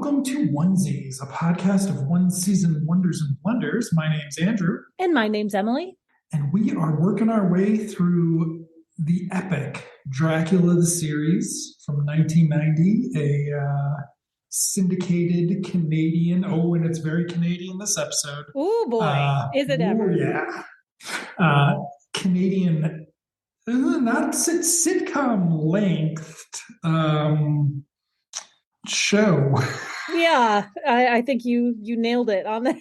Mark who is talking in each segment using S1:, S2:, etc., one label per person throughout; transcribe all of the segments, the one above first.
S1: welcome to Onesies, a podcast of one season wonders and blunders. My name's Andrew.
S2: And my name's Emily.
S1: And we are working our way through the epic Dracula the series from 1990, a syndicated Canadian, and it's very Canadian this episode.
S2: Oh boy, is it ever?
S1: Yeah. Canadian, not sitcom length show.
S2: Yeah, I think you nailed it on the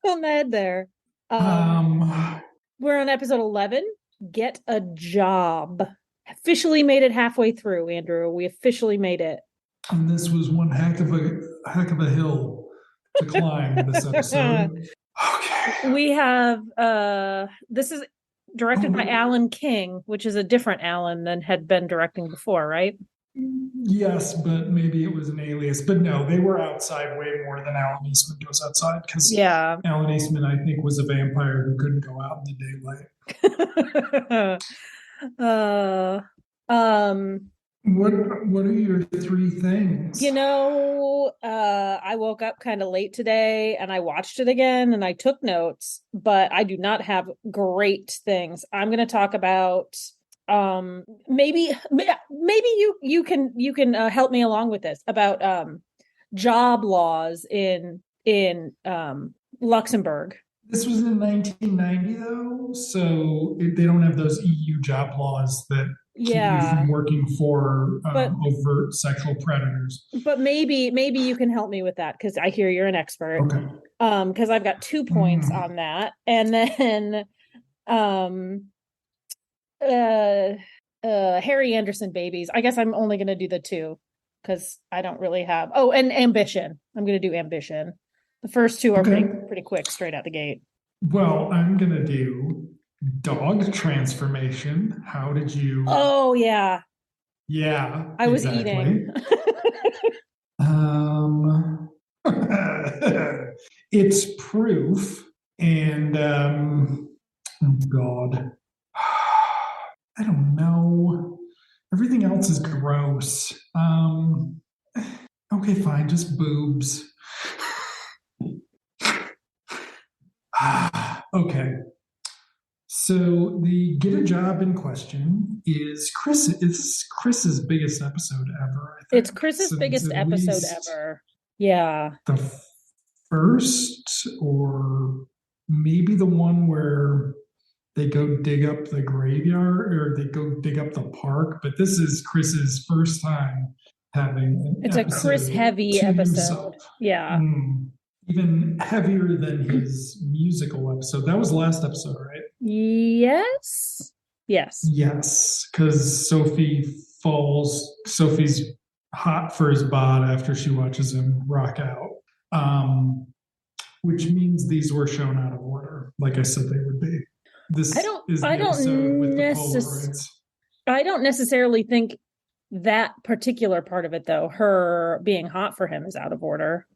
S2: head there. We're on episode 11. Get a job. Officially made it halfway through, Andrew. We officially made it.
S1: And this was one heck of a hill to climb this episode. Okay.
S2: We have this is directed by Alan King, which is a different Alan than had been directing before, right?
S1: Yes, but maybe it was an alias. But no, they were outside way more than Alan Eastman goes outside, because Alan Eastman, I think, was a vampire who couldn't go out in the daylight. What are your three things?
S2: I woke up kind of late today and I watched it again and I took notes, but I do not have great things. I'm going to talk about maybe you can help me along with this, about job laws in Luxembourg.
S1: This was in 1990 though, so they don't have those EU job laws that keep you from working for overt sexual predators.
S2: But maybe you can help me with that, because I hear you're an expert.
S1: Okay.
S2: Because I've got 2 points on that, and then Harry Anderson babies. I guess I'm only going to do the 2 because I don't really have. Oh, and ambition. I'm going to do ambition. The first 2 are pretty quick, straight out the gate.
S1: Well, I'm going to do dog transformation. How did you?
S2: Oh, yeah.
S1: Yeah.
S2: I was eating.
S1: It's proof. And, oh God. I don't know. Everything else is gross. Okay, fine. Just boobs. Okay. So the get a job in question is Chris's biggest episode ever. I think.
S2: It's Chris's biggest episode ever. Yeah.
S1: The first, or maybe the one where they go dig up the graveyard, or they go dig up the park. But this is Chris's first time having
S2: it's a Chris heavy episode. Himself. Yeah.
S1: Even heavier than his musical episode. That was last episode, right?
S2: Yes.
S1: Because Sophie's hot for his bod after she watches him rock out. Which means these were shown out of order, like I said they would be. This is the episode with the poloraids.
S2: I don't necessarily think that particular part of it, though, her being hot for him, is out of order.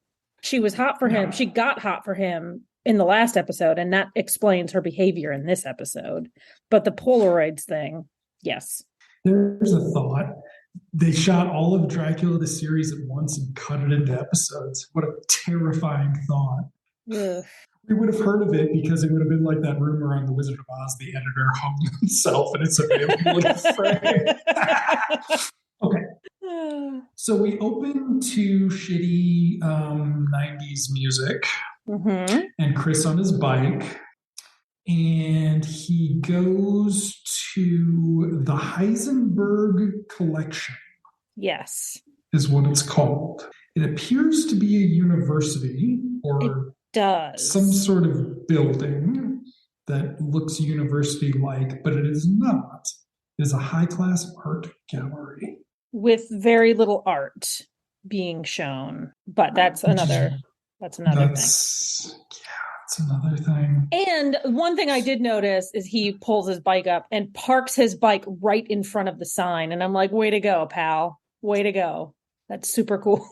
S2: She was hot for him. She got hot for him in the last episode, and that explains her behavior in this episode. But the poloraids thing, yes.
S1: There's a thought. They shot all of Dracula the series at once and cut it into episodes. What a terrifying thought.
S2: Ugh.
S1: We would have heard of it because it would have been like that rumor on The Wizard of Oz, the editor hung himself and it's available in a frame. Okay. So we open to shitty 90s music, and Chris on his bike, and he goes to the Heisenberg Collection.
S2: Yes.
S1: Is what it's called. It appears to be a university, or some sort of building that looks university-like, but it is not. It is a high-class art gallery.
S2: With very little art being shown, but that's another thing.
S1: Yeah, it's another thing.
S2: And one thing I did notice is he pulls his bike up and parks his bike right in front of the sign, and I'm like, way to go, pal, way to go. That's super cool.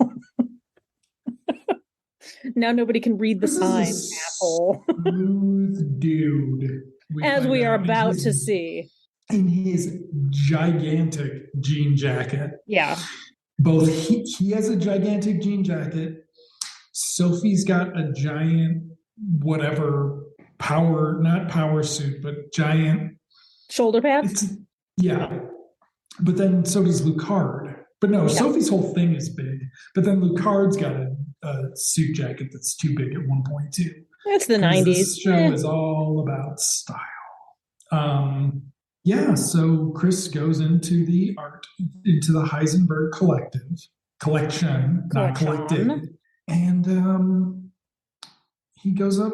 S2: Now nobody can read the sign, asshole.
S1: Smooth dude.
S2: As we are about to see.
S1: In his gigantic jean jacket.
S2: Yeah.
S1: Both he has a gigantic jean jacket, Sophie's got a giant, whatever, not power suit, but giant
S2: shoulder pads.
S1: Yeah. But then so does Lucard. But no, Sophie's whole thing is big. But then Lucard's got a suit jacket that's too big at one point too.
S2: It's the 90s.
S1: This show is all about style. So Chris goes into the Heisenberg collection, not collected. And he goes up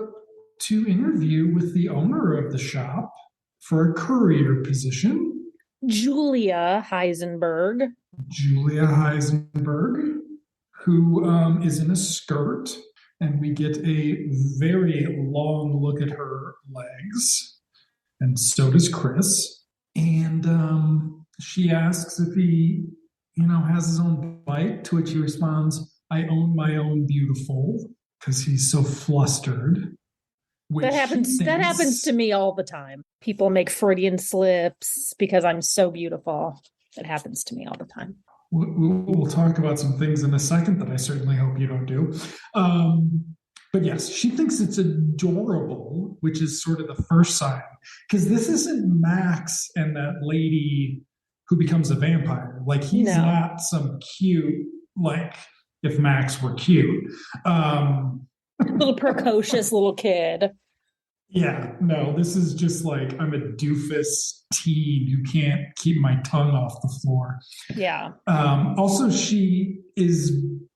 S1: to interview with the owner of the shop for a courier position.
S2: Julia Heisenberg,
S1: who is in a skirt, and we get a very long look at her legs, and so does Chris. And she asks if he, has his own bike, to which he responds, "I own my own beautiful," because he's so flustered.
S2: That happens to me all the time. People make Freudian slips because I'm so beautiful. It happens to me all the time.
S1: We'll talk about some things in a second that I certainly hope you don't do. But yes, she thinks it's adorable, which is sort of the first sign. Because this isn't Max and that lady who becomes a vampire. Like, he's not some cute, like, if Max were cute.
S2: Little precocious little kid.
S1: Yeah, no, this is just like, I'm a doofus teen who can't keep my tongue off the floor.
S2: Yeah.
S1: Also, she is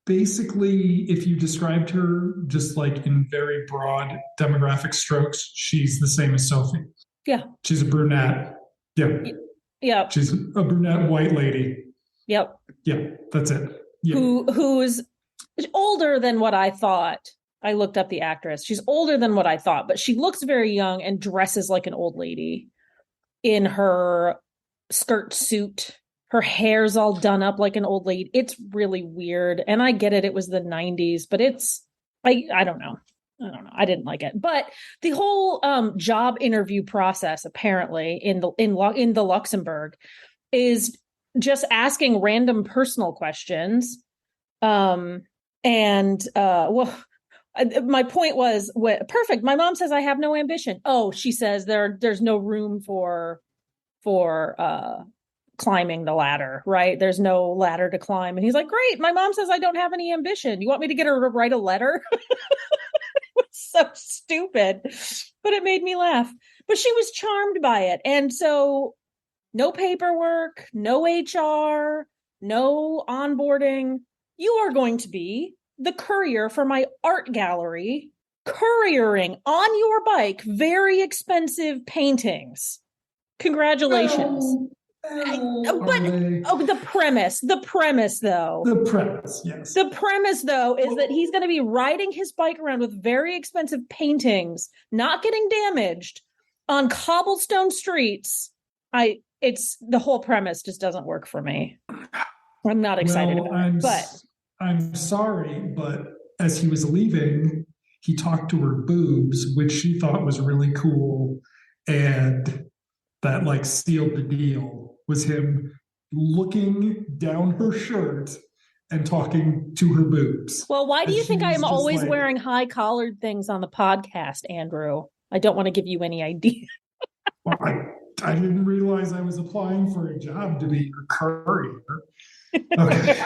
S1: basically, if you described her just like in very broad demographic strokes, she's the same as Sophie.
S2: Yeah.
S1: She's a brunette. Yeah.
S2: Yeah.
S1: She's a brunette white lady.
S2: Yep.
S1: Yeah, that's it. Yeah.
S2: Who's older than what I thought. I looked up the actress. She's older than what I thought, but she looks very young and dresses like an old lady in her skirt suit. Her hair's all done up like an old lady. It's really weird. And I get it. It was the 90s, but I don't know. I didn't like it. But the whole job interview process, apparently, in the Luxembourg is just asking random personal questions. My point was, perfect. My mom says I have no ambition. Oh, she says there's no room for climbing the ladder, right? There's no ladder to climb. And he's like, great. My mom says I don't have any ambition. You want me to get her to write a letter? It was so stupid, but it made me laugh. But she was charmed by it. And so no paperwork, no HR, no onboarding. You are going to be the courier for my art gallery, couriering on your bike very expensive paintings. Congratulations. The premise, though.
S1: The premise, yes.
S2: The premise, though, is that he's going to be riding his bike around with very expensive paintings, not getting damaged on cobblestone streets. The whole premise just doesn't work for me. I'm not excited about it, but
S1: I'm sorry, but as he was leaving, he talked to her boobs, which she thought was really cool. And that like sealed the deal, was him looking down her shirt and talking to her boobs.
S2: Well, why do you think I'm always wearing high collared things on the podcast, Andrew? I don't want to give you any idea.
S1: Well, I didn't realize I was applying for a job to be your courier. Okay.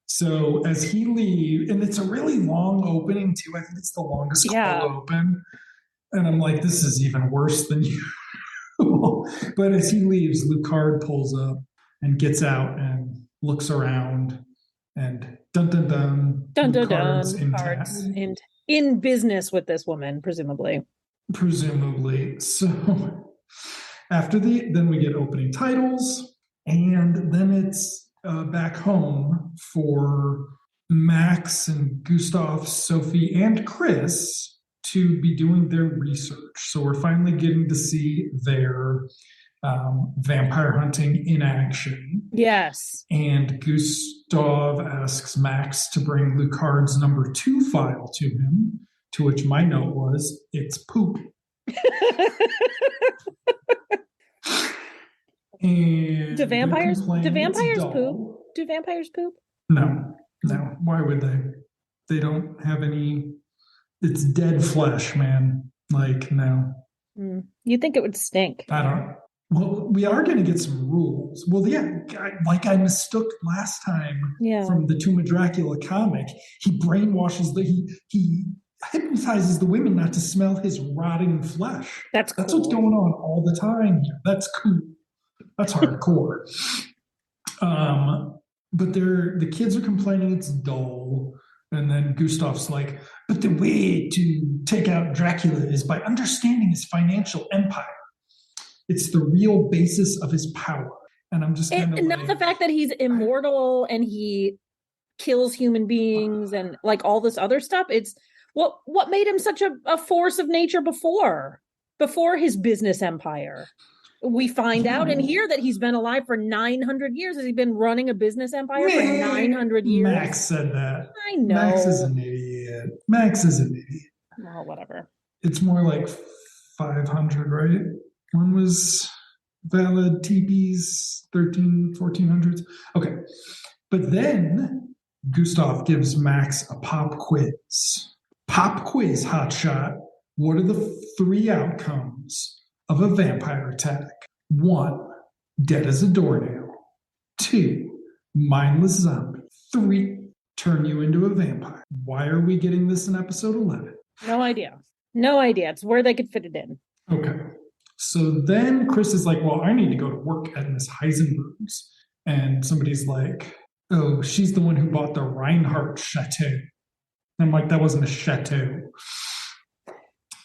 S1: So as he leaves, and it's a really long opening too. I think it's the longest cold open. And I'm like, this is even worse than you. But as he leaves, Lucard pulls up and gets out and looks around, and dun dun dun.
S2: Dun dun dun. In business with this woman, presumably.
S1: So then we get opening titles, and then it's back home for Max and Gustav, Sophie, and Chris to be doing their research. So we're finally getting to see their vampire hunting in action.
S2: Yes.
S1: And Gustav asks Max to bring Lucard's number 2 file to him, to which my note was, it's poop. And
S2: do vampires poop? Do vampires poop?
S1: No. Why would they? They don't have any. It's dead flesh, man. Like, no.
S2: You'd think it would stink.
S1: I don't. Well, we are going to get some rules. Well, yeah, I mistook last time from the Tomb of Dracula comic. He brainwashes he hypnotizes the women not to smell his rotting flesh.
S2: That's
S1: what's going on all the time here. That's cool. That's hardcore. But the kids are complaining it's dull. And then Gustav's like, but the way to take out Dracula is by understanding his financial empire. It's the real basis of his power. And I'm just
S2: and not the fact that he's immortal and he kills human beings and like all this other stuff. It's what made him such a force of nature before his business empire. We find out in here that he's been alive for 900 years. Has he been running a business empire for 900 years?
S1: Max said that.
S2: I know.
S1: Max is an idiot.
S2: Well, whatever.
S1: It's more like 500, right? One was valid TPs, 1400s. Okay. But then Gustav gives Max a pop quiz. Pop quiz, hotshot. What are the 3 outcomes of a vampire attack? 1, dead as a doornail. 2, mindless zombie. 3, turn you into a vampire. Why are we getting this in episode 11?
S2: No idea. It's where they could fit it in.
S1: Okay. So then Chris is like, well, I need to go to work at Miss Heisenberg's. And somebody's like, oh, she's the one who bought the Reinhardt Chateau. And I'm like, that wasn't a chateau.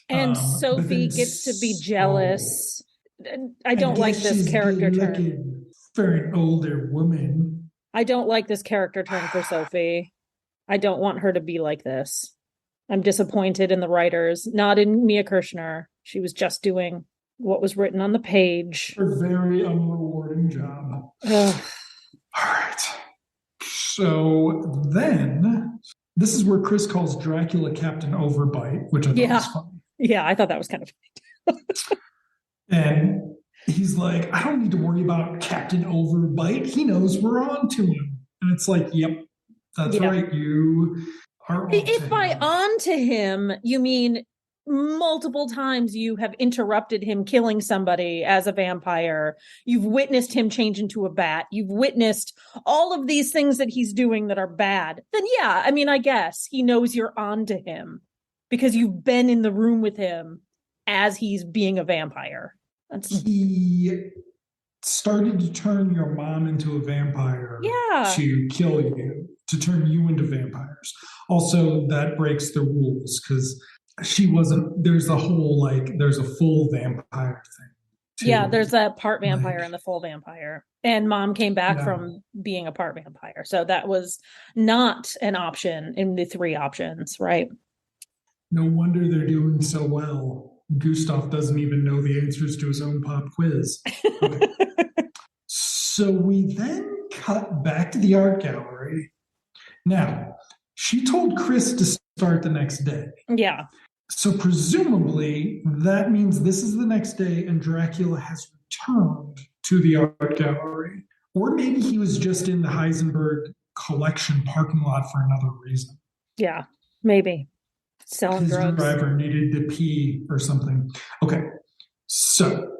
S2: And Sophie gets to be jealous. I don't like this character turn.
S1: For an older woman.
S2: I don't like this character turn for Sophie. I don't want her to be like this. I'm disappointed in the writers, not in Mia Kirshner. She was just doing what was written on the page.
S1: A very unrewarding job.
S2: Ugh.
S1: All right. So then, this is where Chris calls Dracula Captain Overbite, which I thought was funny.
S2: Yeah, I thought that was kind of funny.
S1: And he's like, I don't need to worry about Captain Overbite. He knows we're on to him. And it's like, yep, that's right. You are on
S2: If by on to him, you mean multiple times you have interrupted him killing somebody as a vampire. You've witnessed him change into a bat. You've witnessed all of these things that he's doing that are bad. Then yeah, I mean, I guess he knows you're on to him because you've been in the room with him as he's being a vampire.
S1: He started to turn your mom into a vampire to kill you, to turn you into vampires. Also, that breaks the rules because she wasn't, there's a whole, there's a full vampire thing. Too.
S2: Yeah, there's a part vampire and the full vampire. And mom came back from being a part vampire. So that was not an option in the 3 options, right?
S1: No wonder they're doing so well. Gustav doesn't even know the answers to his own pop quiz. Okay. So we then cut back to the art gallery. Now, she told Chris to start the next day.
S2: Yeah.
S1: So presumably that means this is the next day and Dracula has returned to the art gallery. Or maybe he was just in the Heisenberg collection parking lot for another reason.
S2: Yeah, maybe. Selling drugs.
S1: His driver needed to pee or something. Okay, so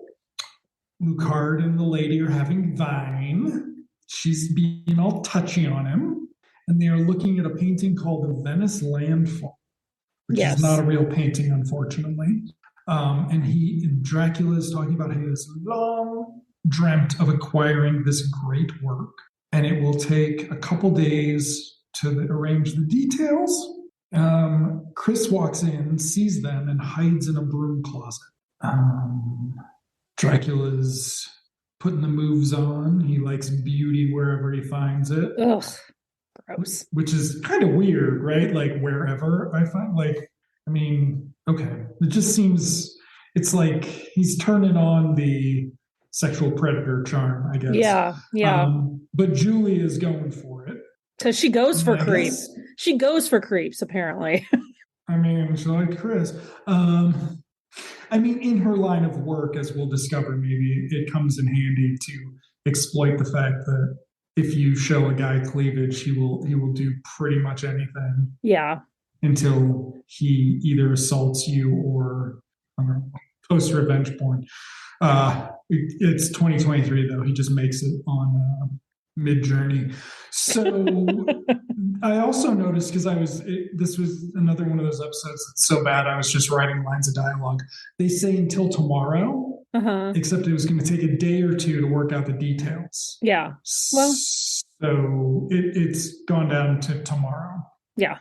S1: Lucard and the lady are having wine. She's being all touchy on him. And they are looking at a painting called The Venice Landfall, which is not a real painting, unfortunately. And Dracula is talking about how he has long dreamt of acquiring this great work. And it will take a couple days to arrange the details. Chris walks in, sees them, and hides in a broom closet. Dracula's putting the moves on. He likes beauty wherever he finds it.
S2: Ugh, gross.
S1: Which is kind of weird, right? Like wherever I find, okay. It just seems, it's like he's turning on the sexual predator charm, I guess.
S2: Yeah.
S1: But Julie is going for it.
S2: Because she goes for creeps. She goes for creeps, apparently.
S1: She liked Chris. In her line of work, as we'll discover, maybe it comes in handy to exploit the fact that if you show a guy cleavage, he will do pretty much anything.
S2: Yeah.
S1: Until he either assaults you or post revenge porn. It's 2023 though. He just makes it on Mid Journey. So I also noticed because this was another one of those episodes that's so bad I was just writing lines of dialogue. They say until tomorrow, except it was going to take a day or two to work out the details.
S2: Yeah. Well,
S1: so it's gone down to tomorrow.
S2: Yeah.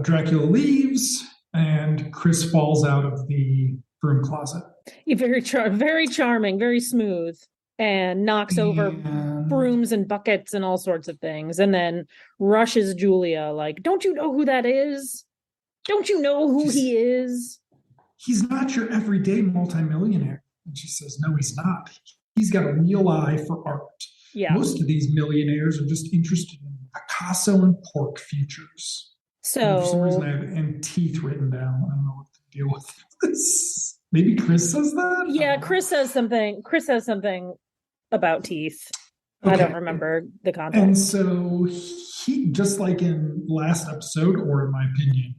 S1: Dracula leaves, and Chris falls out of the broom closet.
S2: Very charming, very smooth, and knocks over brooms and buckets and all sorts of things, and then rushes Julia like, "Don't you know who that is? Don't you know who he is?
S1: He's not your everyday multimillionaire." And she says, "No, he's not. He's got a real eye for art.
S2: Yeah.
S1: Most of these millionaires are just interested in Picasso and pork futures."
S2: So
S1: for some reason, I have teeth written down. I don't know what to deal with this. Maybe Chris says that?
S2: Yeah, Chris says something. Chris says something about teeth. Okay. I don't remember the context.
S1: And so he, just like in last episode, or in my opinion,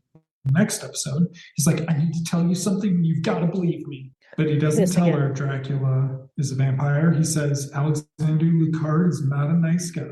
S1: next episode, he's like, "I need to tell you something. You've got to believe me." But he doesn't tell her Dracula is a vampire. He says Alexander Lucard is not a nice guy.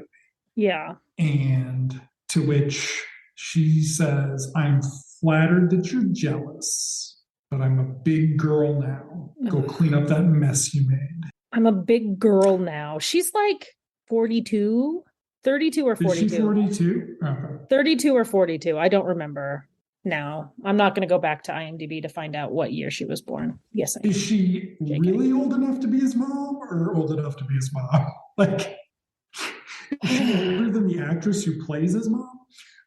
S2: Yeah.
S1: And to which she says, "I'm flattered that you're jealous, but I'm a big girl now. Go clean up that mess you made."
S2: I'm a big girl now. She's like 42, 32 or 42.
S1: Is she 42? Okay.
S2: 32 or 42. I don't remember now. I'm not going to go back to IMDb to find out what year she was born. Yes, I am.
S1: Is she really old enough to be his mom, or old enough to be his mom? Like, is she older than the actress who plays his mom?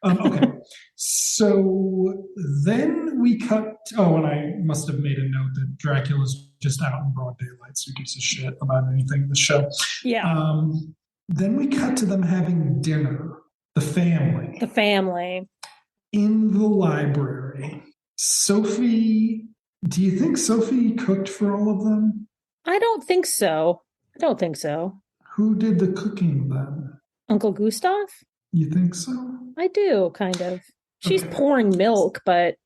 S1: Okay. So then we cut. Oh, and I must have made a note that Dracula's just out in broad daylight, so who gives a shit about anything in the show.
S2: Yeah.
S1: Then we cut to them having dinner. The family. In the library. Sophie, do you think Sophie cooked for all of them?
S2: I don't think so.
S1: Who did the cooking then?
S2: Uncle Gustav?
S1: You think so?
S2: I do, kind of. She's pouring milk, but...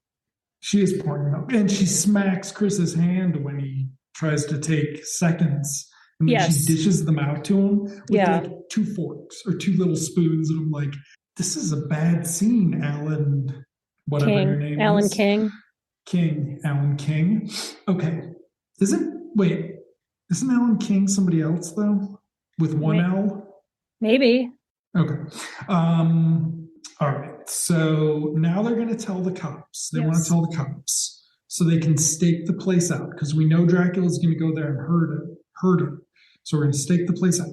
S1: She is pouring milk. And she smacks Chris's hand when he tries to take seconds. And then she dishes them out to him with like 2 forks or 2 little spoons. And I'm like, this is a bad scene, Alan. Whatever your name
S2: Alan
S1: is. Alan King. Okay. Isn't Alan King somebody else, though? With one L?
S2: Maybe.
S1: Okay. All right. So now they're going to tell the cops. They want to tell the cops so they can stake the place out, because we know Dracula's going to go there and hurt her. So we're going to stake the place out.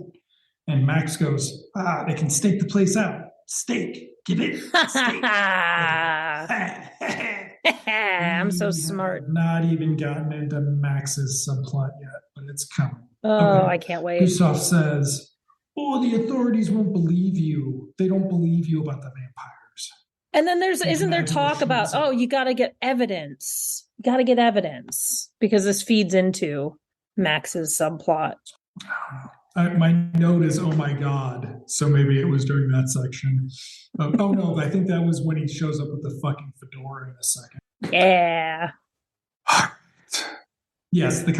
S1: And Max goes, they can stake the place out. Stake. Get it? Stake.
S2: I'm so smart.
S1: Not even gotten into Max's subplot yet, but it's coming.
S2: Oh, okay. I can't wait.
S1: Gustav says, the authorities won't believe you. They don't believe you about the vampires.
S2: And then isn't there talk about, you got to get evidence. You got to get evidence, because this feeds into Max's subplot.
S1: My note is, oh my God. So maybe it was during that section. No, I think that was when he shows up with the fucking fedora in a second.
S2: Yeah.
S1: Yes, the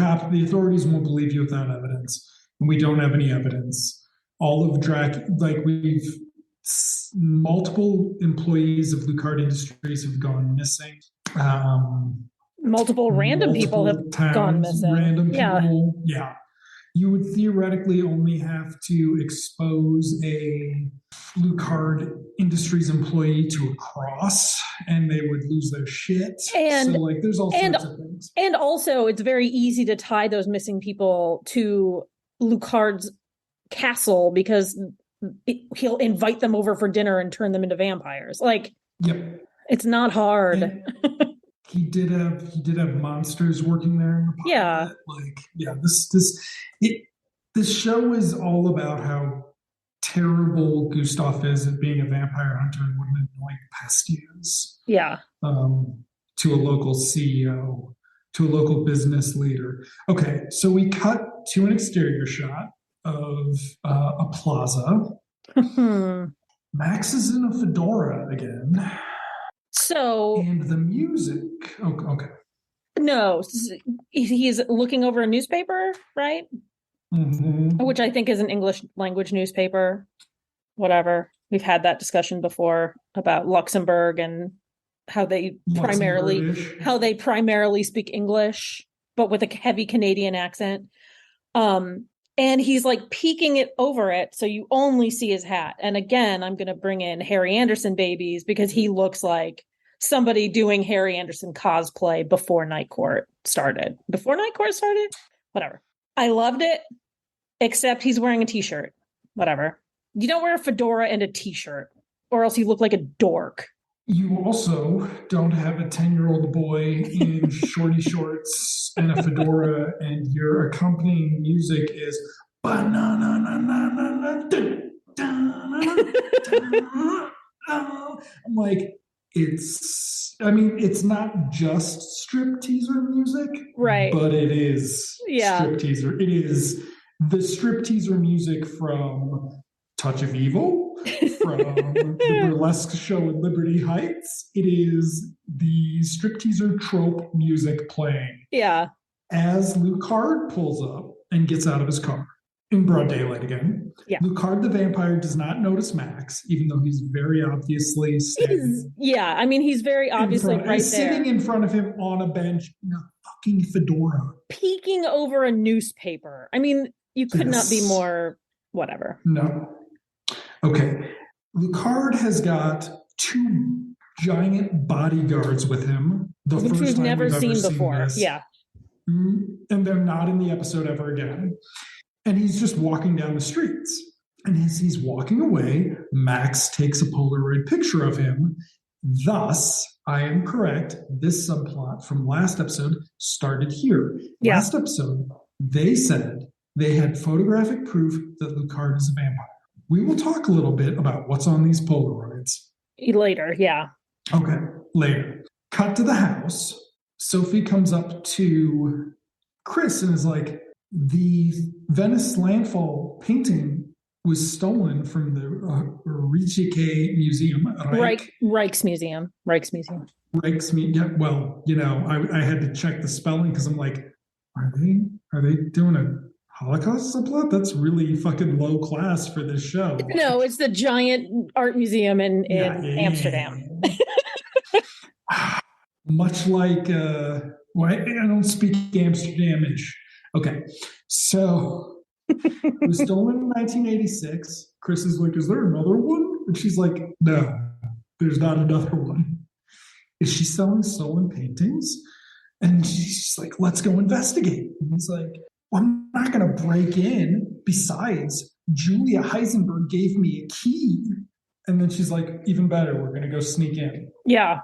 S1: authorities won't believe you without evidence. And we don't have any evidence. All of multiple employees of Lucard Industries have gone missing.
S2: Multiple random people have gone missing.
S1: Random people, yeah. You would theoretically only have to expose a Lucard Industries employee to a cross, and they would lose their shit.
S2: And
S1: so, there's all sorts of things.
S2: And also, it's very easy to tie those missing people to Lucard's castle, because he'll invite them over for dinner and turn them into vampires.
S1: Yep,
S2: it's not hard.
S1: And he did have monsters working there in the pilot. This show is all about how terrible Gustav is at being a vampire hunter and what an annoying pest he is.
S2: Yeah.
S1: To a local CEO, to a local business leader. Okay, so we cut to an exterior shot of a plaza. Max is in a fedora again.
S2: So,
S1: and the music. Oh, okay.
S2: No, he's looking over a newspaper, right?
S1: Mm-hmm.
S2: Which I think is an English language newspaper. Whatever. We've had that discussion before about Luxembourg and how they primarily speak English, but with a heavy Canadian accent. And he's like peeking it over it, so you only see his hat. And again, I'm going to bring in Harry Anderson babies because he looks like somebody doing Harry Anderson cosplay before Night Court started. Whatever. I loved it, except he's wearing a t-shirt. Whatever. You don't wear a fedora and a t-shirt, or else you look like a dork.
S1: You also don't have a 10-year-old boy in shorty shorts and a fedora, and your accompanying music is I'm like, it's not just strip teaser music,
S2: right?
S1: But it is strip teaser. It is the strip teaser music from Touch of Evil, from the burlesque show in Liberty Heights. It is the stripteaser trope music playing.
S2: Yeah.
S1: As Lucard pulls up and gets out of his car in broad daylight again.
S2: Yeah.
S1: Lucard the vampire does not notice Max, even though he's very obviously standing.
S2: He's very obviously right there.
S1: Sitting in front of him on a bench in a fucking fedora.
S2: Peeking over a newspaper. I mean, you could not be more whatever.
S1: No. Okay. Lucard has got 2 giant bodyguards with him.
S2: Which we've never seen before. Yeah.
S1: And they're not in the episode ever again. And he's just walking down the streets. And as he's walking away, Max takes a Polaroid picture of him. Thus, I am correct, this subplot from last episode started here.
S2: Yeah.
S1: Last episode, they said they had photographic proof that Lucard is a vampire. We will talk a little bit about what's on these Polaroids.
S2: Later, yeah.
S1: Okay, later. Cut to the house. Sophie comes up to Chris and is like, the Venice landfall painting was stolen from the Rijeke Museum.
S2: Rijksmuseum.
S1: Yeah, well, I had to check the spelling because I'm like, are they doing a Holocaust subplot? That's really fucking low class for this show.
S2: No, it's the giant art museum in Amsterdam.
S1: Much like, I don't speak Amsterdamish. Okay, so it was stolen in 1986. Chris is like, is there another one? And she's like, no, there's not another one. Is she selling stolen paintings? And she's like, let's go investigate. And he's like, well, I'm not going to break in. Besides, Julia Heisenberg gave me a key. And then she's like, even better, we're going to go sneak in.
S2: Yeah.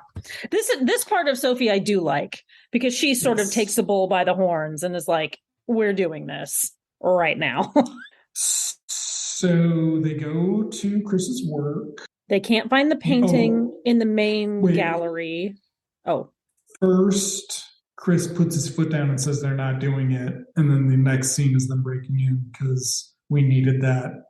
S2: This part of Sophie I do like, because she sort of takes the bull by the horns and is like, we're doing this right now.
S1: So they go to Chris's work.
S2: They can't find the painting in the main gallery.
S1: First, Chris puts his foot down and says they're not doing it. And then the next scene is them breaking in because we needed that.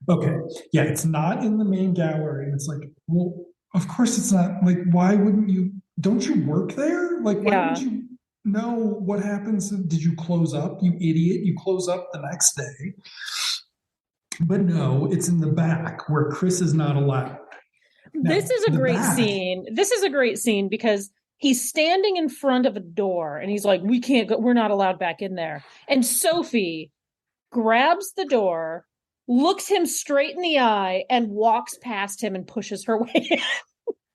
S1: Okay. Yeah, it's not in the main gallery. And it's like, well, of course it's not. Like, why wouldn't you? Don't you work there? Like, why would you know what happens? Did you close up, you idiot? You close up the next day. But no, it's in the back where Chris is not allowed. Now,
S2: this is a great scene. This is a great scene because he's standing in front of a door and he's like, we can't go. We're not allowed back in there. And Sophie grabs the door, looks him straight in the eye, and walks past him and pushes her way in.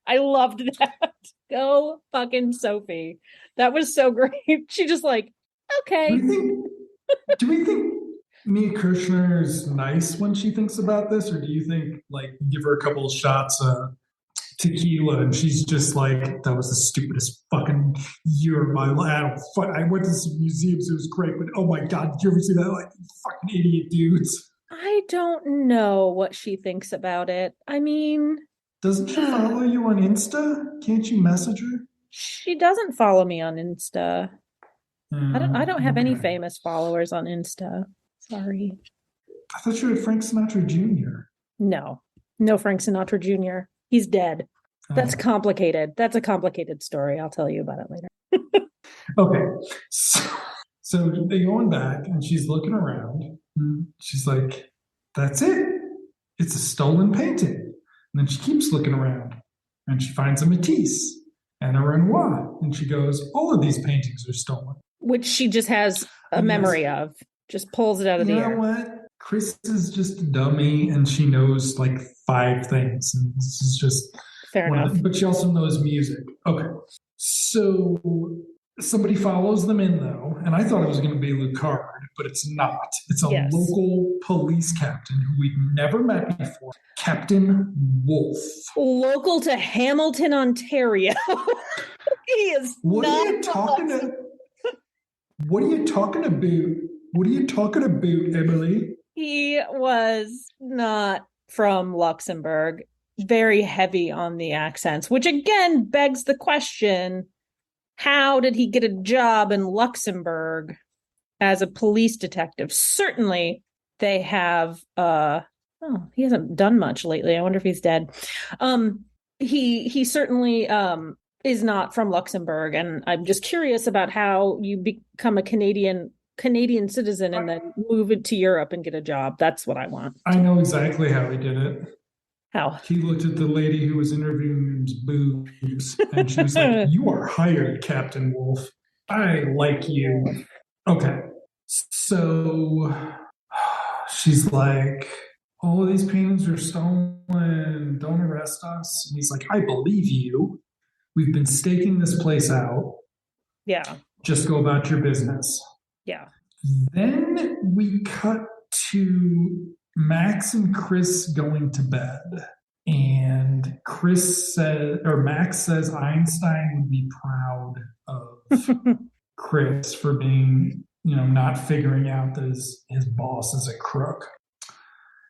S2: I loved that. Go fucking Sophie. That was so great. She just like, okay.
S1: Do we think Mia Kirshner is nice when she thinks about this? Or do you think, like, give her a couple of shots of tequila and she's just like, that was the stupidest fucking year of my life. I went to some museums, it was great, but oh my God, did you ever see that? Like, fucking idiot dudes.
S2: I don't know what she thinks about it. I mean,
S1: doesn't she follow you on Insta? Can't you message her?
S2: She doesn't follow me on Insta. I don't have any famous followers on Insta. Sorry.
S1: I thought you had Frank Sinatra Jr.
S2: No Frank Sinatra Jr. He's dead. That's complicated. That's a complicated story. I'll tell you about it later.
S1: Okay. So they going back and she's looking around. And she's like, that's it. It's a stolen painting. And then she keeps looking around and she finds a Matisse and a Renoir. And she goes, all of these paintings are stolen.
S2: Which she just has a memory of. Just pulls it out of the air.
S1: You know what? Chris is just a dummy and she knows like 5 things. And this is just
S2: fair enough.
S1: But she also knows music. Okay. So somebody follows them in though, and I thought it was going to be Lucard, but it's not. It's a local police captain who we've never met before, Captain Wolf.
S2: Local to Hamilton, Ontario. He is
S1: What are you talking about? What are you talking about? What are you talking about, Emily?
S2: He was not from Luxembourg. Very heavy on the accents, which again begs the question, how did he get a job in Luxembourg as a police detective? Certainly they have he hasn't done much lately. I wonder if he's dead. He certainly is not from Luxembourg, and I'm just curious about how you become a Canadian citizen and then move into Europe and get a job. That's what I want.
S1: I know exactly how he did it.
S2: How?
S1: He looked at the lady who was interviewing his boobs, and she was like, you are hired, Captain Wolf. I like you. Okay. So she's like, all of these paintings are stolen. Don't arrest us. And he's like, I believe you. We've been staking this place out.
S2: Yeah.
S1: Just go about your business.
S2: Yeah.
S1: Then we cut to Max and Chris going to bed, and Max says Einstein would be proud of Chris for being, not figuring out that his boss is a crook.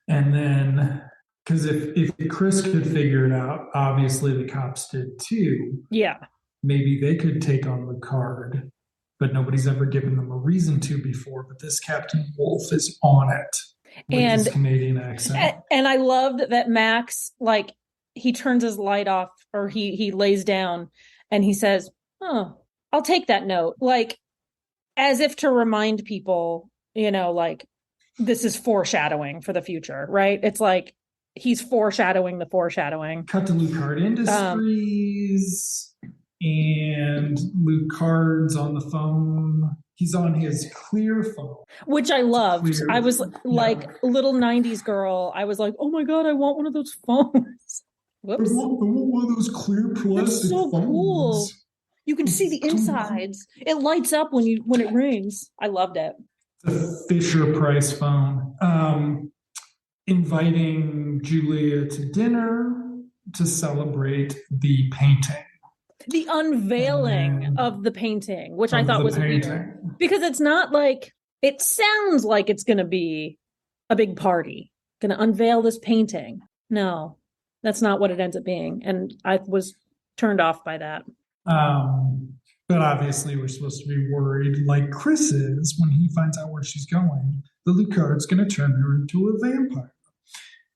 S1: And then, because if Chris could figure it out, obviously the cops did too.
S2: Yeah.
S1: Maybe they could take on Lucard, but nobody's ever given them a reason to before. But this Captain Wolf is on it. With his Canadian accent.
S2: And I loved that Max, like, he turns his light off, or he lays down and he says, oh, I'll take that note. Like, as if to remind people, like, this is foreshadowing for the future, right? It's like he's foreshadowing the foreshadowing.
S1: Cut to Lucard Industries, and Lucard's on the phone. He's on his clear phone.
S2: Which I loved. I was like little 90s girl. I was like, oh my God, I want one of those phones. Whoops. I
S1: want one of those clear plastic
S2: That's so
S1: phones.
S2: Cool. You can see the insides. It lights up when it rings. I loved it.
S1: The Fisher Price phone. Inviting Julia to dinner to celebrate the painting.
S2: The unveiling of the painting, which I thought was weird. Because it's not like, it sounds like it's going to be a big party. Going to unveil this painting. No, that's not what it ends up being. And I was turned off by that.
S1: But obviously we're supposed to be worried, like Chris is, when he finds out where she's going. The Lucard's going to turn her into a vampire.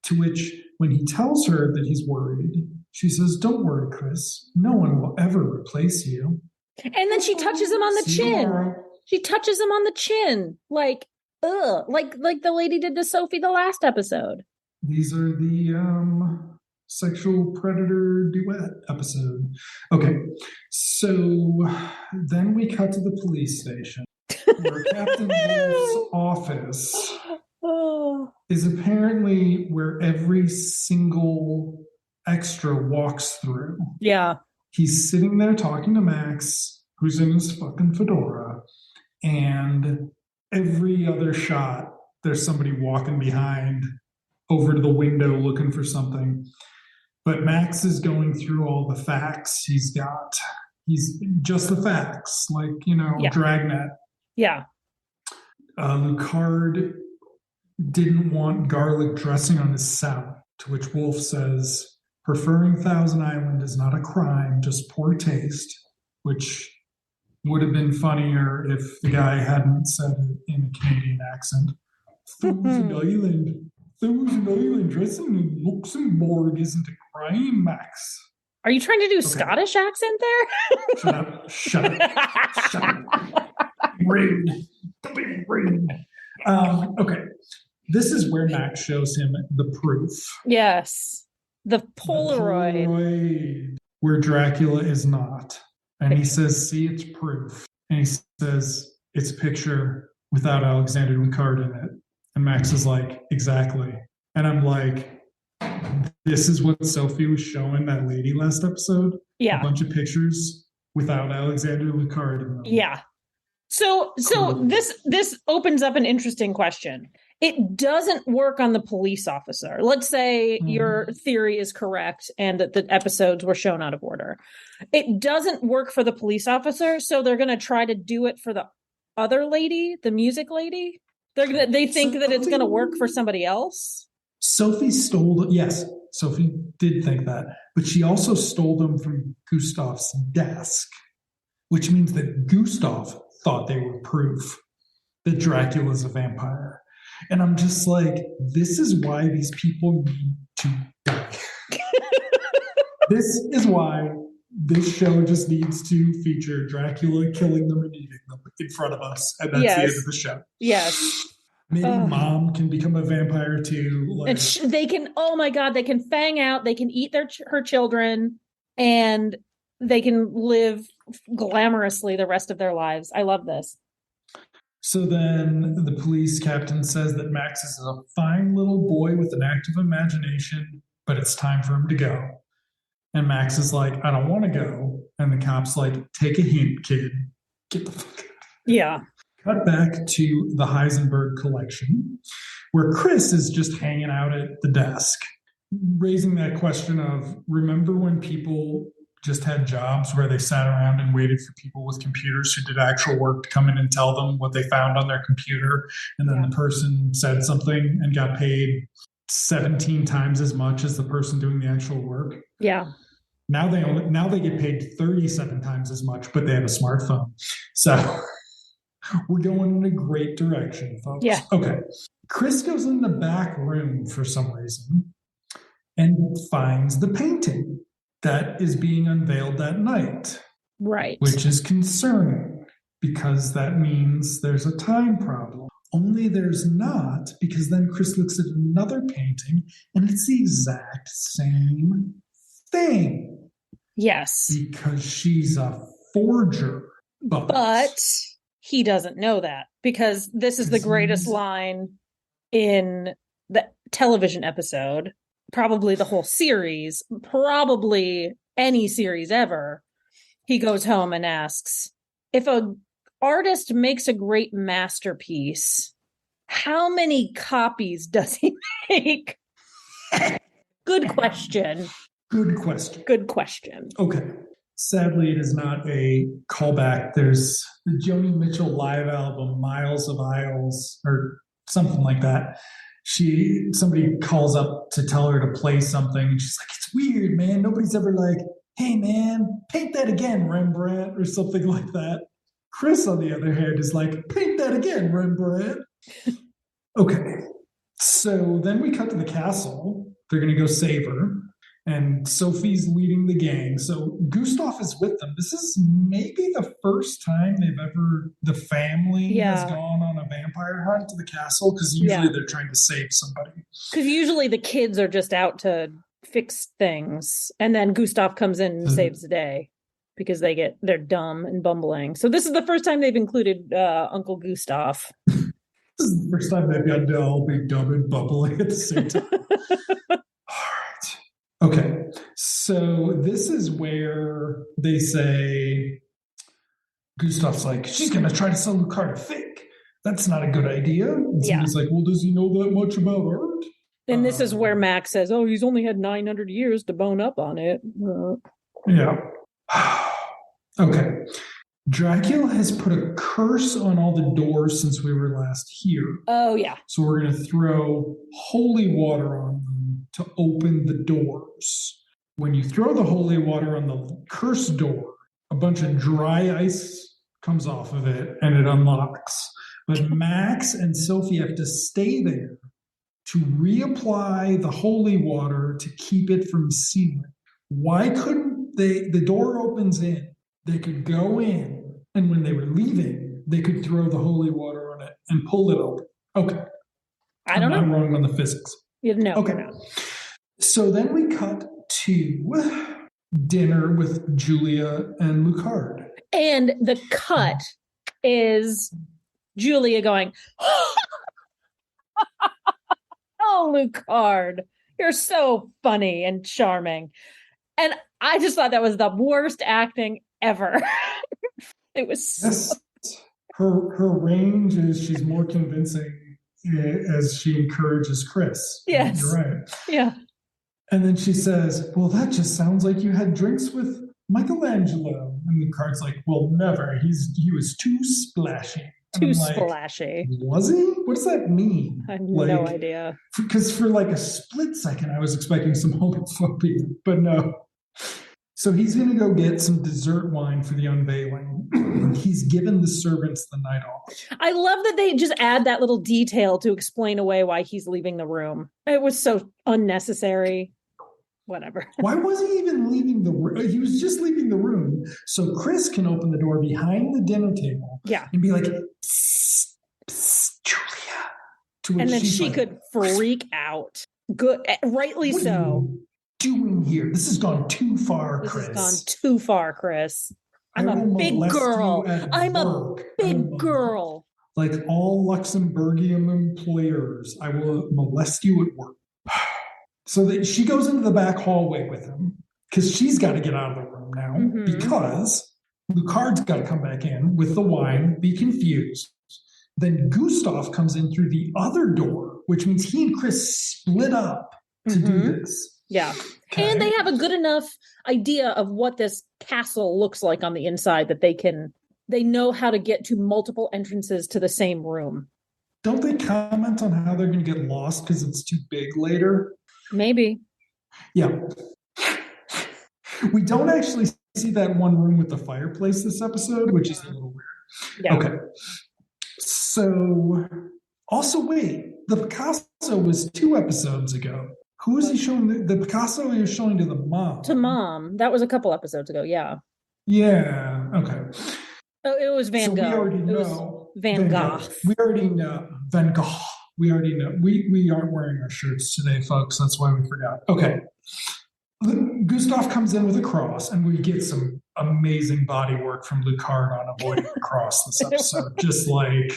S1: To which, when he tells her that he's worried, she says, don't worry, Chris. No one will ever replace you.
S2: And then she touches him on the chin. She touches him on the chin. Like, like the lady did to Sophie the last episode.
S1: These are the sexual predator duet episode. Okay, so then we cut to the police station where Captain Wolf's office is apparently where every single extra walks through.
S2: Yeah.
S1: He's sitting there talking to Max, who's in his fucking fedora, and every other shot, there's somebody walking behind over to the window looking for something. But Max is going through all the facts he's just the facts, like, Dragnet.
S2: Yeah.
S1: Lucard didn't want garlic dressing on his salad, to which Wolf says, preferring Thousand Island is not a crime, just poor taste, which would have been funnier if the guy hadn't said it in a Canadian accent. Thousand Island. Thousand Island dressing in Luxembourg isn't a crime, Max.
S2: Are you trying to do Scottish accent there?
S1: Shut up. Shut up. Shut up. Rude. Don't be rude. Okay. This is where Max shows him the proof.
S2: Yes. The Polaroid.
S1: Polaroid, where Dracula is not. And he says, see, it's proof. And he says, it's a picture without Alexander Lucard in it. And Max is like, exactly. And I'm like, this is what Sophie was showing that lady last episode.
S2: Yeah.
S1: A bunch of pictures without Alexander Lucard in them.
S2: Yeah. So
S1: Cool.
S2: this opens up an interesting question. It doesn't work on the police officer. Let's say your theory is correct and that the episodes were shown out of order. It doesn't work for the police officer, so they're going to try to do it for the other lady, the music lady. They think that it's going to work for somebody else.
S1: Sophie yes, Sophie did think that, but she also stole them from Gustav's desk, which means that Gustav thought they were proof that Dracula's a vampire. And I'm just like, this is why these people need to die. This is why this show just needs to feature Dracula killing them and eating them in front of us. And that's the end of the show.
S2: Yes.
S1: Maybe Mom can become a vampire too. Like,
S2: and they can, oh my God, they can fang out, they can eat her children, and they can live glamorously the rest of their lives. I love this.
S1: So then the police captain says that Max is a fine little boy with an active imagination, but it's time for him to go. And Max is like, I don't want to go. And the cop's like, take a hint, kid. Get the fuck out.
S2: Yeah.
S1: Cut back to the Heisenberg collection, where Chris is just hanging out at the desk, raising that question of, remember when people just had jobs where they sat around and waited for people with computers who did actual work to come in and tell them what they found on their computer, and then the person said something and got paid 17 times as much as the person doing the actual work?
S2: Yeah.
S1: Now they get paid 37 times as much, but they have a smartphone. So we're going in a great direction, folks.
S2: Yeah.
S1: Okay. Chris goes in the back room for some reason and finds the painting that is being unveiled that night.
S2: Right.
S1: Which is concerning because that means there's a time problem. Only there's not, because then Chris looks at another painting and it's the exact same thing.
S2: Yes.
S1: Because she's a forger.
S2: But he doesn't know that, because this is the greatest line in the television episode, probably the whole series, probably any series ever. He goes home and asks, if an artist makes a great masterpiece, how many copies does he make? Good question.
S1: Good question.
S2: Good question.
S1: Okay. Sadly, it is not a callback. There's the Joni Mitchell live album, Miles of Isles, or something like that. Somebody calls up to tell her to play something, and she's like, it's weird, man. Nobody's ever like, hey, man, paint that again, Rembrandt, or something like that. Chris, on the other hand, is like, paint that again, Rembrandt. Okay. So then we cut to the castle. They're going to go save her. And Sophie's leading the gang. So Gustav is with them. This is maybe the first time the family has gone on a vampire hunt to the castle, because usually they're trying to save somebody.
S2: Because usually the kids are just out to fix things, and then Gustav comes in and saves the day because they're dumb and bumbling. So this is the first time they've included Uncle Gustav.
S1: This is the first time they've got to all be dumb and bumbling at the same time. Okay, so this is where they say, Gustav's like, she's going to try to sell Lucard fake. That's not a good idea. And somebody's like, well, does he know that much about art?
S2: And this is where Max says, oh, he's only had 900 years to bone up on it.
S1: Yeah. Okay. Dracula has put a curse on all the doors since we were last here.
S2: Oh, yeah.
S1: So we're going to throw holy water on them to open the doors. When you throw the holy water on the cursed door, a bunch of dry ice comes off of it and it unlocks. But Max and Sophie have to stay there to reapply the holy water to keep it from sealing. Why couldn't they? The door opens in. They could go in, and when they were leaving, they could throw the holy water on it and pull it open. Okay.
S2: I don't know.
S1: I'm wrong on the physics.
S2: No,
S1: okay. So then we cut to dinner with Julia and Lucard.
S2: And the cut is Julia going, "Oh, Lucard, you're so funny and charming." And I just thought that was the worst acting ever. It was
S1: yes. Her range is she's more convincing as she encourages Chris.
S2: Yes.
S1: You're right.
S2: Yeah.
S1: And then she says, "Well, that just sounds like you had drinks with Michelangelo." And Lucard's like, "Well, never. He was too splashy."
S2: Too splashy.
S1: Was he? What does that mean?
S2: I have no idea.
S1: Because for like a split second, I was expecting some homophobia, but no. So he's going to go get some dessert wine for the unveiling. He's given the servants the night off.
S2: I love that they just add that little detail to explain away why he's leaving the room. It was so unnecessary. Whatever.
S1: Why was he even leaving the room? He was just leaving the room so Chris can open the door behind the dinner table.
S2: Yeah.
S1: And be like, "Psst, psst, Julia."
S2: And then she could freak out. Good, rightly
S1: what
S2: so.
S1: Are you doing here? This has gone too far, Chris.
S2: This has gone too far, Chris. I'm a big girl. I'm a big girl.
S1: Like all Luxembourgian employers, I will molest you at work. So that she goes into the back hallway with him because she's got to get out of the room now because Lucard's got to come back in with the wine, be confused. Then Gustav comes in through the other door, which means he and Chris split up to do this.
S2: Yeah. Okay. And they have a good enough idea of what this castle looks like on the inside that they know how to get to multiple entrances to the same room.
S1: Don't they comment on how they're going to get lost because it's too big later?
S2: Maybe.
S1: Yeah. We don't actually see that one room with the fireplace this episode, which is a little weird. Yeah. Okay. So, also, wait, the Picasso was 2 episodes ago. Who is he showing? The Picasso he was showing to the mom.
S2: To mom. That was a couple episodes ago, yeah.
S1: Yeah, okay.
S2: Oh, it was Van Gogh.
S1: We already know.
S2: Van Gogh.
S1: We already know. Van Gogh. We already know. We aren't wearing our shirts today, folks. That's why we forgot. Okay. Gustav comes in with a cross, and we get some amazing body work from Lucard on avoiding the cross this episode. Just like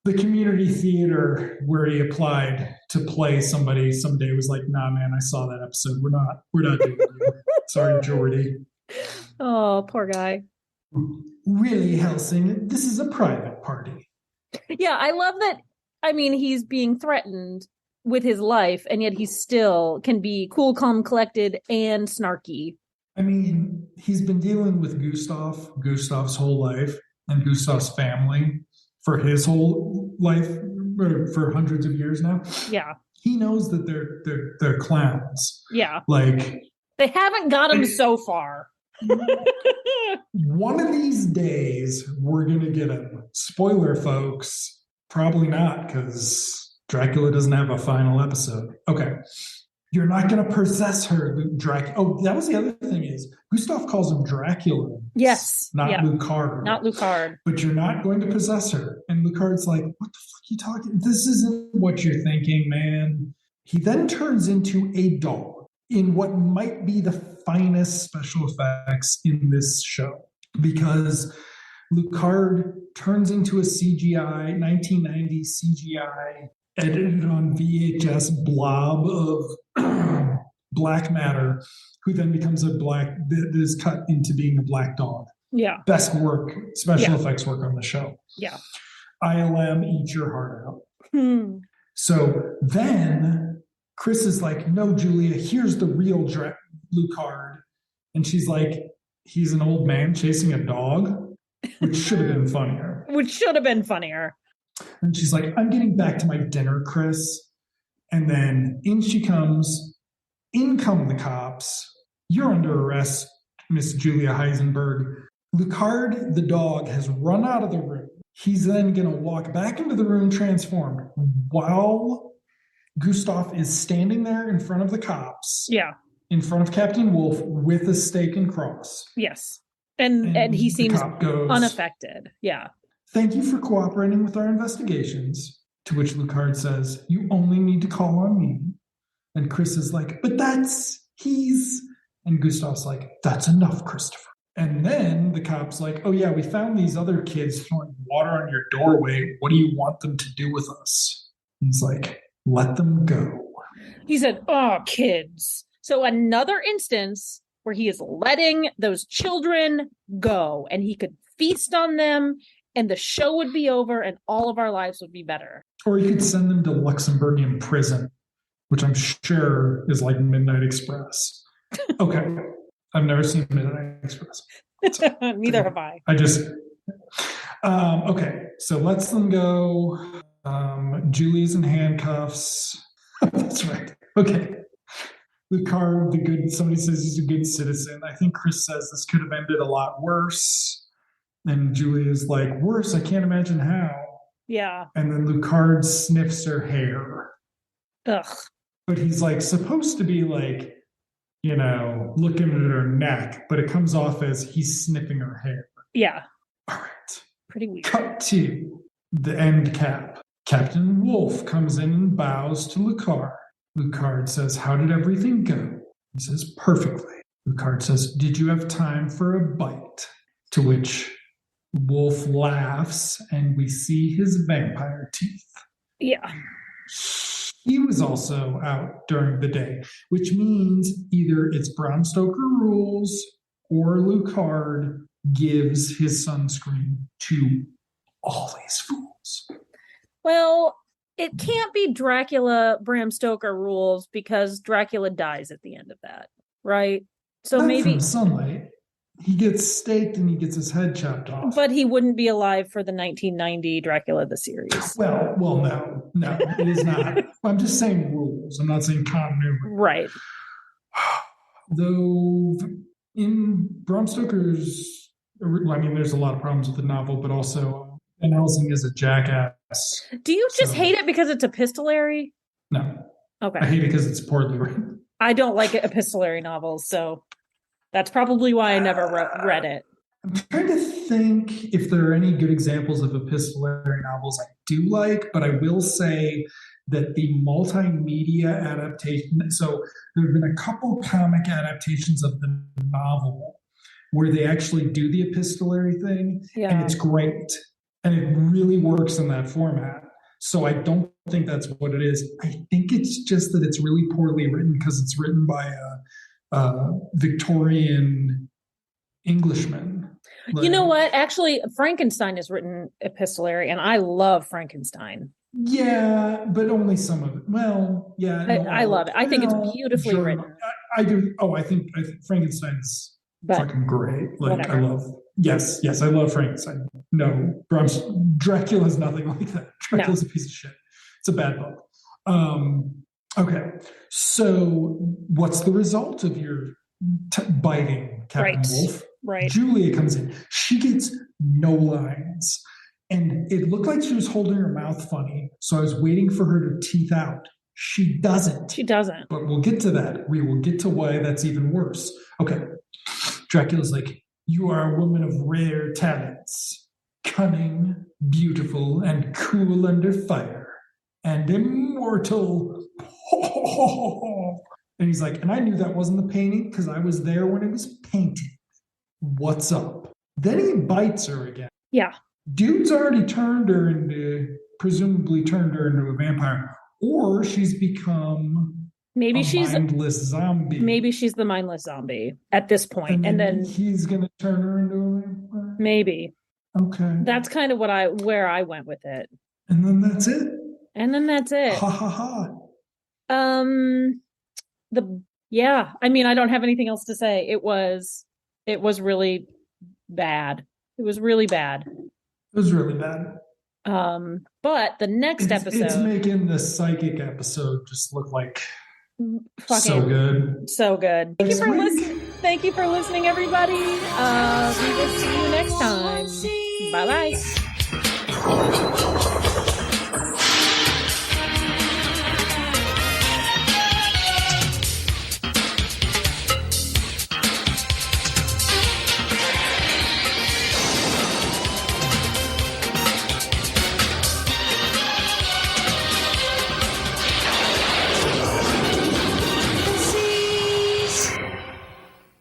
S1: the community theater where he applied to play somebody someday was like, "Nah, man, I saw that episode. We're not doing it. Sorry, Jordy."
S2: Oh, poor guy.
S1: Really, Helsing, this is a private party.
S2: Yeah, I love that. I mean, he's being threatened with his life, and yet he still can be cool, calm, collected, and snarky.
S1: I mean, he's been dealing with Gustav's whole life, and Gustav's family for his whole life, for hundreds of years now.
S2: Yeah.
S1: He knows that they're clowns.
S2: Yeah.
S1: Like,
S2: they haven't got him so far.
S1: One of these days, we're going to get him. Spoiler, folks. Probably not, because Dracula doesn't have a final episode. Okay. You're not going to possess her, Dracula. Oh, that was the other thing is, Gustav calls him Dracula.
S2: Yes.
S1: Not Lucard.
S2: Not Lucard.
S1: But you're not going to possess her. And Lucard's like, "What the fuck are you talking? This isn't what you're thinking, man." He then turns into a dog in what might be the finest special effects in this show. Because Lucard turns into a CGI, 1990 CGI, edited on VHS blob of black matter, who then becomes that is cut into being a black dog.
S2: Yeah.
S1: Best work, special effects work on the show.
S2: Yeah.
S1: ILM, eat your heart out. So then Chris is like, "No, Julia, here's the real Lucard." And she's like, "He's an old man chasing a dog," which should have been funnier. And she's like, "I'm getting back to my dinner, Chris." And then in she comes. In come the cops. "You're under arrest, Miss Julia Heisenberg." Lucard, the dog, has run out of the room. He's then going to walk back into the room transformed while Gustav is standing there in front of the cops.
S2: Yeah.
S1: In front of Captain Wolf with a stake and cross.
S2: Yes. And he seems
S1: goes,
S2: unaffected. Yeah.
S1: Thank you for cooperating with our investigations. To which Lucard says, you only need to call on me. And Chris is like, but he's... And Gustav's like, that's enough, Christopher. And then the cop's like, oh yeah, we found these other kids throwing water on your doorway. What do you want them to do with us? And he's like, let them go.
S2: He said, oh, kids. So another instance where he is letting those children go and he could feast on them and the show would be over and all of our lives would be better.
S1: Or you could send them to Luxembourgian prison, which I'm sure is like Midnight Express. Okay. I've never seen Midnight Express.
S2: So, neither have I.
S1: Okay. So lets them go. Julie's in handcuffs. That's right. Okay. Lucard, somebody says he's a good citizen. I think Chris says this could have ended a lot worse. And Julie is like, worse? I can't imagine how.
S2: Yeah.
S1: And then Lucard sniffs her hair.
S2: Ugh.
S1: But he's like supposed to be like, looking at her neck, but it comes off as he's sniffing her hair.
S2: Yeah.
S1: All right.
S2: Pretty weird.
S1: Cut to the end cap. Captain Wolf comes in and bows to Lucard. Lucard says, how did everything go? He says, perfectly. Lucard says, did you have time for a bite? To which Wolf laughs and we see his vampire teeth.
S2: Yeah.
S1: He was also out during the day, which means either it's Bram Stoker rules or Lucard gives his sunscreen to all these fools.
S2: Well, it can't be Dracula Bram Stoker rules because Dracula dies at the end of that, right? So
S1: Not
S2: maybe
S1: from sunlight. He gets staked and he gets his head chopped off.
S2: But he wouldn't be alive for the 1990 Dracula the series.
S1: Well, no, it is not. I'm just saying rules. I'm not saying continuity.
S2: Right.
S1: Though in Bram Stoker's, there's a lot of problems with the novel, but also Van Helsing is a jackass.
S2: Do you just hate it because it's epistolary?
S1: No.
S2: Okay.
S1: I hate it because it's poorly written.
S2: I don't like epistolary novels, so that's probably why I never read it.
S1: I'm trying to think if there are any good examples of epistolary novels I do like, but I will say that the multimedia adaptation, so there have been a couple comic adaptations of the novel where they actually do the epistolary thing, and it's great. And it really works in that format. So I don't think that's what it is. I think it's just that it's really poorly written because it's written by a Victorian Englishman.
S2: You know what? Actually, Frankenstein is written epistolary, and I love Frankenstein.
S1: Yeah, but only some of it. Well, yeah.
S2: I love it. I think it's beautifully written.
S1: I do. Oh, I think Frankenstein's fucking great. Like,
S2: whatever.
S1: I love. Yes, I love Frankenstein. No, Dracula's nothing like that. Dracula's a piece of shit. It's a bad book. Okay, so what's the result of your biting, Captain Wolf?
S2: Right.
S1: Julia comes in. She gets no lines. And it looked like she was holding her mouth funny, so I was waiting for her to teeth out. She doesn't. But we'll get to that. We will get to why that's even worse. Okay. Dracula's like, you are a woman of rare talents, cunning, beautiful, and cool under fire, and immortal. And he's like, and I knew that wasn't the painting because I was there when it was painted. What's up? Then he bites her again.
S2: Yeah.
S1: Dude's already presumably turned her into a vampire, or she's become mindless zombie.
S2: Maybe she's the mindless zombie at this point, and then
S1: he's gonna turn her into a vampire.
S2: Maybe.
S1: Okay.
S2: That's kind of where I went with it.
S1: And then that's it.
S2: Ha
S1: ha ha.
S2: I don't have anything else to say. It was really bad. It was really bad. But the next episode,
S1: it's making the psychic episode just look like so good.
S2: Thank you for listening, everybody. We will see you next time. Bye bye.
S1: Oh.